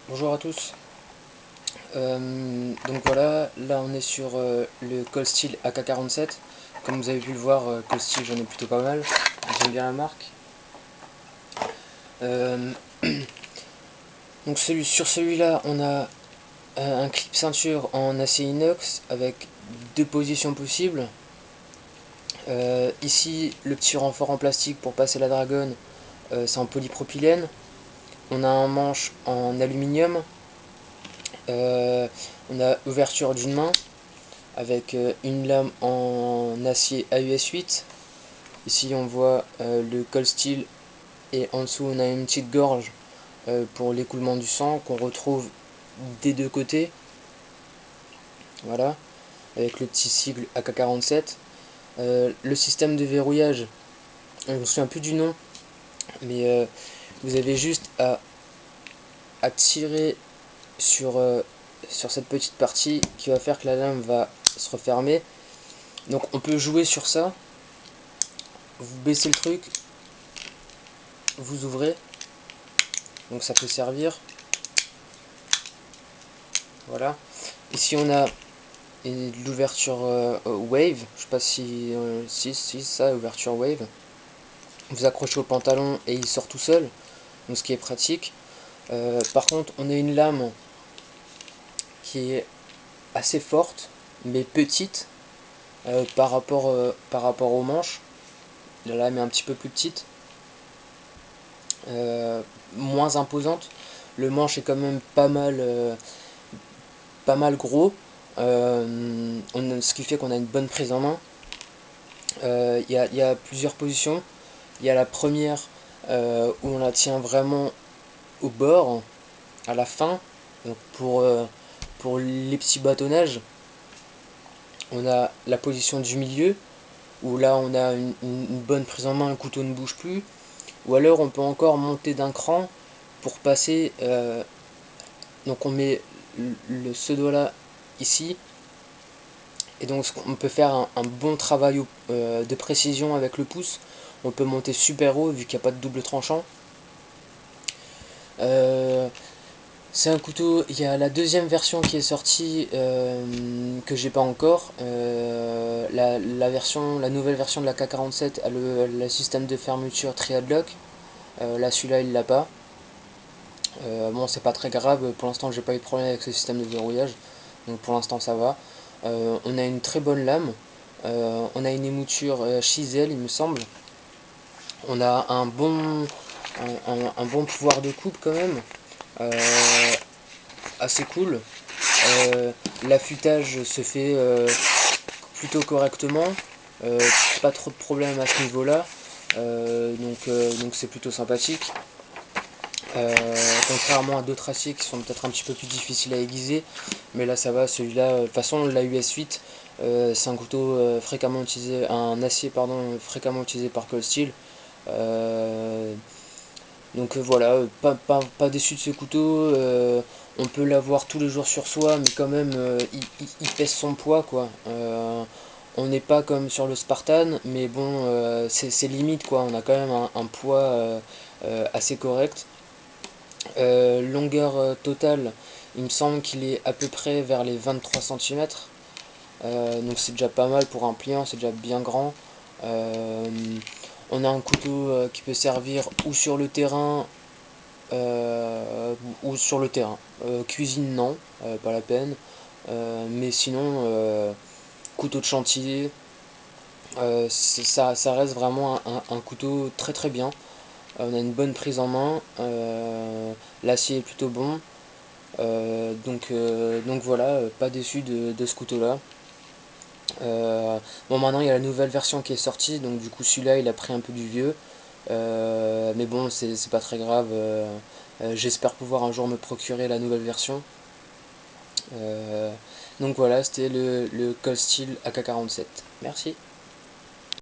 Bonjour à tous. Donc voilà, là on est sur le Coldsteel AK-47. Comme vous avez pu le voir, Coldsteel j'en ai plutôt pas mal. J'aime bien la marque. Euh, donc sur celui-là, on a un clip ceinture en acier inox avec deux positions possibles. Ici, le petit renfort en plastique pour passer la dragonne, c'est en polypropylène. On a un manche en aluminium. On a ouverture d'une main avec une lame en acier AUS8. Ici on voit le Coldsteel et en dessous on a une petite gorge pour l'écoulement du sang qu'on retrouve des deux côtés. Voilà, avec le petit sigle AK-47. Le système de verrouillage, je ne me souviens plus du nom, mais vous avez juste à tirer sur cette petite partie qui va faire que la lame va se refermer. Donc on peut jouer sur ça. Vous baissez le truc, vous ouvrez, donc ça peut servir. Voilà. Ici on a l'ouverture wave, je sais pas si ça, ouverture wave. Vous accrochez au pantalon et il sort tout seul, donc ce qui est pratique. Par contre on a une lame qui est assez forte, mais petite par rapport aux manches. La lame est un petit peu plus petite, moins imposante. Le manche est quand même pas mal gros, ce qui fait qu'on a une bonne prise en main. Y a plusieurs positions. Il y a la première où on la tient vraiment au bord, à la fin, donc pour les petits bâtonnages. On a la position du milieu, où là on a une bonne prise en main, le couteau ne bouge plus. Ou alors on peut encore monter d'un cran pour passer. Donc on met ce doigt là ici. Et donc on peut faire un bon travail de précision avec le pouce. On peut monter super haut vu qu'il n'y a pas de double tranchant. C'est un couteau, il y a la deuxième version qui est sortie que j'ai pas encore. La nouvelle version de la K47 a le système de fermeture Triadlock. Là celui-là il l'a pas. Bon c'est pas très grave, pour l'instant j'ai pas eu de problème avec ce système de verrouillage. Donc pour l'instant ça va. On a une très bonne lame. On a une émouture chisel il me semble. On a un bon pouvoir de coupe quand même. Euh, Assez cool. L'affûtage se fait plutôt correctement. Euh, Pas trop de problèmes à ce niveau-là. Donc c'est plutôt sympathique. Contrairement à d'autres aciers qui sont peut-être un petit peu plus difficiles à aiguiser. Mais là ça va, celui-là, de toute façon la US8, c'est un couteau fréquemment utilisé, un acier pardon, fréquemment utilisé par Coldsteel. Donc voilà, pas déçu de ce couteau. On peut l'avoir tous les jours sur soi, mais quand même, il pèse son poids, quoi. On n'est pas comme sur le Spartan, mais bon, c'est limite, quoi. On a quand même un poids assez correct. Longueur totale, il me semble qu'il est à peu près vers les 23 cm. Donc c'est déjà pas mal pour un pliant, c'est déjà bien grand. Euh, on a un couteau qui peut servir ou sur le terrain ou sur le terrain. Cuisine non, pas la peine. Mais sinon, couteau de chantier, ça reste vraiment un couteau très très bien. On a une bonne prise en main, l'acier est plutôt bon. Donc voilà, pas déçu de ce couteau là. Bon maintenant il y a la nouvelle version qui est sortie, donc du coup celui-là il a pris un peu du vieux. Mais bon c'est pas très grave. J'espère pouvoir un jour me procurer la nouvelle version. Donc voilà, c'était le Coldsteel AK-47. Merci.